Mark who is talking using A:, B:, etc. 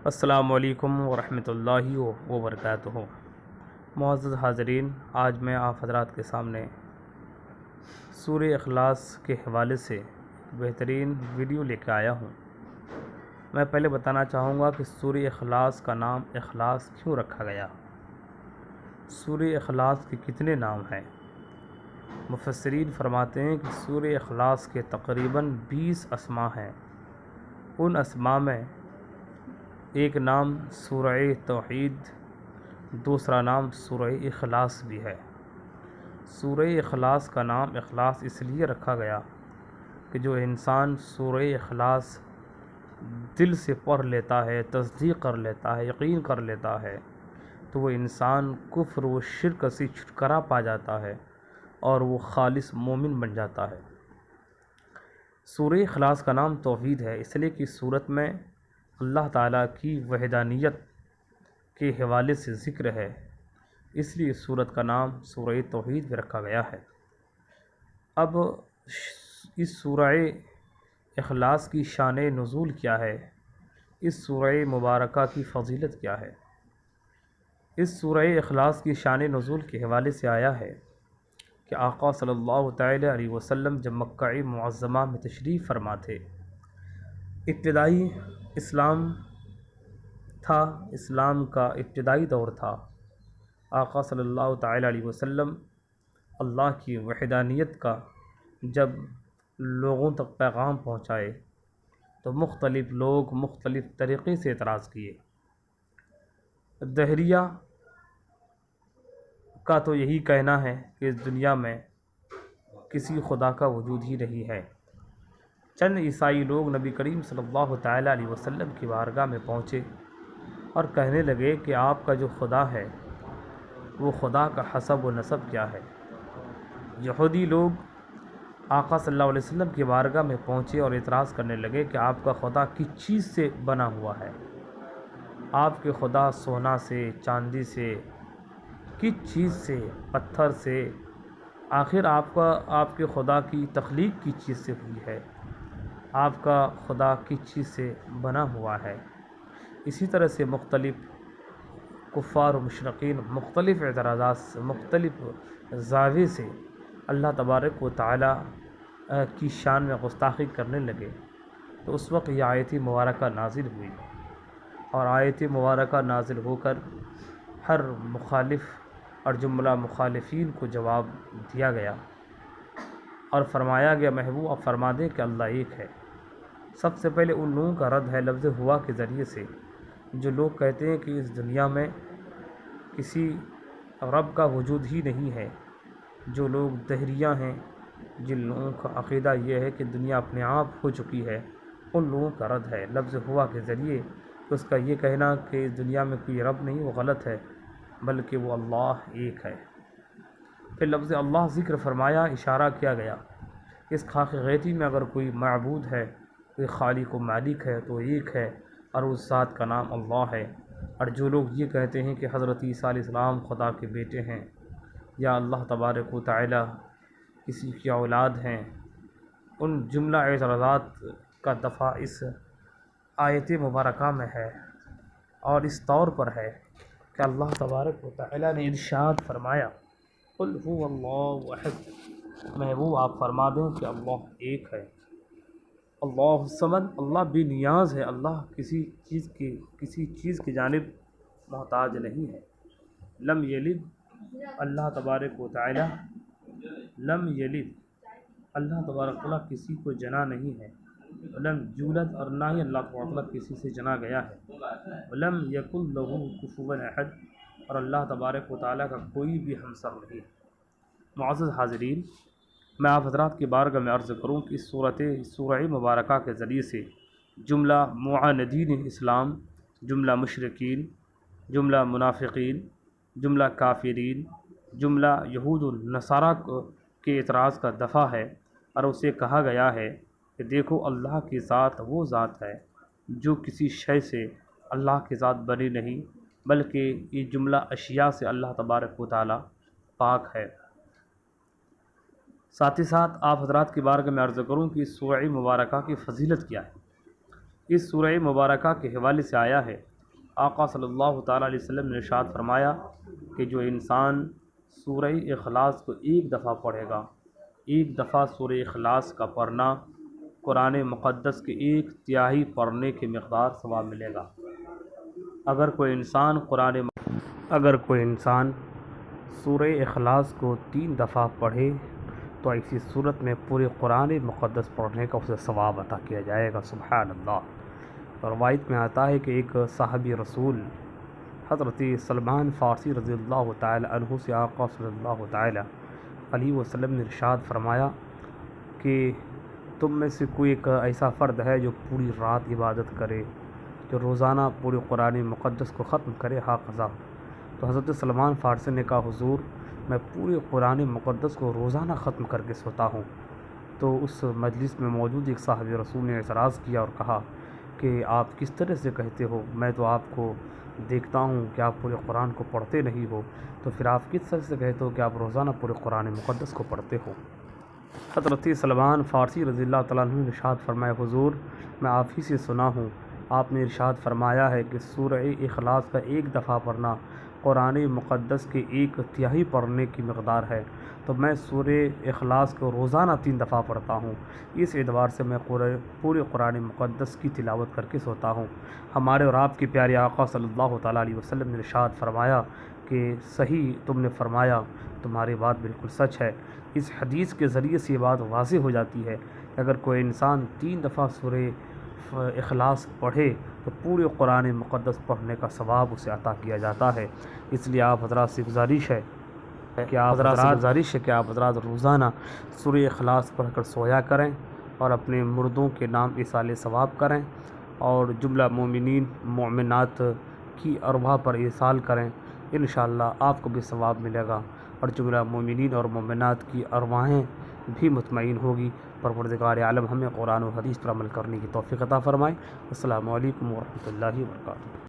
A: السلام علیکم ورحمۃ اللہ وبرکاتہ۔ معزز حاضرین، آج میں آپ حضرات کے سامنے سورہ اخلاص کے حوالے سے بہترین ویڈیو لے کے آیا ہوں۔ میں پہلے بتانا چاہوں گا کہ سورہ اخلاص کا نام اخلاص کیوں رکھا گیا۔ سورہ اخلاص کے کتنے نام ہیں؟ مفسرین فرماتے ہیں کہ سورہ اخلاص کے تقریباً 20 اسماء ہیں۔ ان اسماء میں ایک نام سورہ توحید، دوسرا نام سورہ اخلاص بھی ہے۔ سورہ اخلاص کا نام اخلاص اس لیے رکھا گیا کہ جو انسان سورہ اخلاص دل سے پڑھ لیتا ہے، تصدیق کر لیتا ہے، یقین کر لیتا ہے، تو وہ انسان کفر و شرک سے چھٹکارا پا جاتا ہے اور وہ خالص مومن بن جاتا ہے۔ سورہ اخلاص کا نام توحید ہے اس لیے کہ سورت میں اللہ تعالیٰ کی وحدانیت کے حوالے سے ذکر ہے، اس لیے سورت کا نام سورہ توحید بھی رکھا گیا ہے۔ اب اس سورہ اخلاص کی شان نزول کیا ہے؟ اس سورہ مبارکہ کی فضیلت کیا ہے؟ اس سورہ اخلاص کی شان نزول کے حوالے سے آیا ہے کہ آقا صلی اللہ تعالی علیہ وسلم جب مکہ معظمہ میں تشریف فرما تھے، ابتدائی اسلام تھا، اسلام کا ابتدائی دور تھا۔ آقا صلی اللہ تعالی علیہ وسلم اللہ کی وحدانیت کا جب لوگوں تک پیغام پہنچائے تو مختلف لوگ مختلف طریقے سے اعتراض کیے۔ دہریہ کا تو یہی کہنا ہے کہ اس دنیا میں کسی خدا کا وجود ہی نہیں ہے۔ چند عیسائی لوگ نبی کریم صلی اللہ تعالی علیہ وسلم کی بارگاہ میں پہنچے اور کہنے لگے کہ آپ کا جو خدا ہے وہ خدا کا حسب و نسب کیا ہے۔ یہودی لوگ آقا صلی اللہ علیہ وسلم کی بارگاہ میں پہنچے اور اعتراض کرنے لگے کہ آپ کا خدا کس چیز سے بنا ہوا ہے، آپ کے خدا سونا سے، چاندی سے، کس چیز سے، پتھر سے، آخر آپ کے خدا کی تخلیق کس چیز سے ہوئی ہے، آپ کا خدا کس چیز سے بنا ہوا ہے۔ اسی طرح سے مختلف کفار و مشرکین مختلف اعتراضات سے، مختلف زاویے سے اللہ تبارک و تعالی کی شان میں گستاخی کرنے لگے، تو اس وقت یہ آیت مبارکہ نازل ہوئی، اور آیت مبارکہ نازل ہو کر ہر مخالف اور جملہ مخالفین کو جواب دیا گیا اور فرمایا گیا محبوب آپ فرما دیں کہ اللہ ایک ہے۔ سب سے پہلے ان لوگوں کا رد ہے لفظ ہوا کے ذریعے سے، جو لوگ کہتے ہیں کہ اس دنیا میں کسی رب کا وجود ہی نہیں ہے۔ جو لوگ دہریہ ہیں، جن لوگوں کا عقیدہ یہ ہے کہ دنیا اپنے آپ ہو چکی ہے، ان لوگوں کا رد ہے لفظ ہوا کے ذریعے کہ اس کا یہ کہنا کہ اس دنیا میں کوئی رب نہیں، وہ غلط ہے، بلکہ وہ اللہ ایک ہے۔ پھر لفظ اللہ ذکر فرمایا، اشارہ کیا گیا اس خاک غیتی میں اگر کوئی معبود ہے، کوئی خالق و مالک ہے تو ایک ہے، اور اس ذات کا نام اللہ ہے۔ اور جو لوگ یہ کہتے ہیں کہ حضرت عیسیٰ علیہ السلام خدا کے بیٹے ہیں یا اللہ تبارک و تعالی کسی کی اولاد ہیں، ان جملہ اعتراضات کا دفع اس آیت مبارکہ میں ہے، اور اس طور پر ہے کہ اللہ تبارک و تعالی نے ارشاد فرمایا قل هو اللہ احد، محبوب آپ فرما دیں کہ اللہ ایک ہے، اللہ الصمد، اللہ بے نیاز ہے، اللہ کسی چیز کی جانب محتاج نہیں ہے۔ لم یلد، اللہ تبارک و تعالی لم یلد، اللہ تبارک و تعالی کسی کو جنا نہیں ہے، لم یولد، اور نہ ہی اللہ تبارک و تعالی کسی سے جنا گیا ہے، لم یکن لہ کفوا احد، اور اللہ تبارک و تعالی کا کوئی بھی ہمسر نہیں ہے۔ معزز حاضرین، میں آپ حضرات کی بارگاہ میں عرض کروں کہ اس سورہ مبارکہ کے ذریعے سے جملہ معاندین اسلام، جملہ مشرکین، جملہ منافقین، جملہ کافرین، جملہ یہود النصارہ کے اعتراض کا دفع ہے، اور اسے کہا گیا ہے کہ دیکھو اللہ کی ذات وہ ذات ہے جو کسی شے سے اللہ کی ذات بنی نہیں، بلکہ یہ جملہ اشیاء سے اللہ تبارک و تعالی پاک ہے۔ ساتھ ہی ساتھ آپ حضرات کی بارگاہ میں عرض کروں کہ اس سورہ مبارکہ کی فضیلت کیا ہے۔ اس سورہ مبارکہ کے حوالے سے آیا ہے آقا صلی اللہ تعالیٰ علیہ وسلم نے ارشاد فرمایا کہ جو انسان سورہ اخلاص کو ایک دفعہ پڑھے گا، ایک دفعہ سورہ اخلاص کا پڑھنا قرآن مقدس کے 1/3 پڑھنے کے مقدار ثواب ملے گا۔ اگر کوئی انسان سورہ اخلاص کو 3 دفعہ پڑھے تو ایسی صورت میں پورے قرآن مقدس پڑھنے کا اسے ثواب عطا کیا جائے گا۔ سبحان اللہ۔ روایت میں آتا ہے کہ ایک صحابی رسول حضرت سلمان فارسی رضی اللہ تعالی عنہ سے آقا صلی اللہ تعالی علیہ وسلم نے ارشاد فرمایا کہ تم میں سے کوئی ایک ایسا فرد ہے جو پوری رات عبادت کرے، جو روزانہ پورے قرآن مقدس کو ختم کرے ہاقضا۔ تو حضرت سلمان فارسی نے کہا حضور میں پورے قرآن مقدس کو روزانہ ختم کر کے سوتا ہوں۔ تو اس مجلس میں موجود ایک صحابی رسول نے اعتراض کیا اور کہا کہ آپ کس طرح سے کہتے ہو، میں تو آپ کو دیکھتا ہوں کہ آپ پورے قرآن کو پڑھتے نہیں ہو، تو پھر آپ کس طرح سے کہتے ہو کہ آپ روزانہ پورے قرآن مقدس کو پڑھتے ہو؟ حضرت سلمان فارسی رضی اللہ تعالیٰ عنہ نے ارشاد فرمایا حضور میں آپ ہی سے سنا ہوں، آپ نے ارشاد فرمایا ہے کہ سورہ اخلاص کا 1 دفعہ پڑھنا قرآن مقدس کے 1/3 پڑھنے کی مقدار ہے، تو میں سورہ اخلاص کو روزانہ 3 دفعہ پڑھتا ہوں۔ اس اعتبار سے میں پورے قرآن مقدس کی تلاوت کر کے سوتا ہوں۔ ہمارے اور آپ کے پیارے آقا صلی اللہ تعالیٰ علیہ وسلم نے ارشاد فرمایا کہ صحیح تم نے فرمایا، تمہاری بات بالکل سچ ہے۔ اس حدیث کے ذریعے سے یہ بات واضح ہو جاتی ہے کہ اگر کوئی انسان 3 دفعہ سورہ اخلاص پڑھے تو پورے قرآن مقدس پڑھنے کا ثواب اسے عطا کیا جاتا ہے۔ اس لیے آپ حضرات سے گزارش ہے کہ آپ حضرات روزانہ سورہ اخلاص پڑھ کر سویا کریں اور اپنے مردوں کے نام ایصال ثواب کریں اور جملہ مومنین مومنات کی ارواح پر ایصال کریں، انشاءاللہ آپ کو بھی ثواب ملے گا اور جملہ مومنین اور مومنات کی ارواحیں بھی مطمئن ہوگی۔ پروردگار عالم ہمیں قرآن و حدیث پر عمل کرنے کی توفیق عطا فرمائے۔ السلام علیکم ورحمۃ اللہ وبرکاتہ۔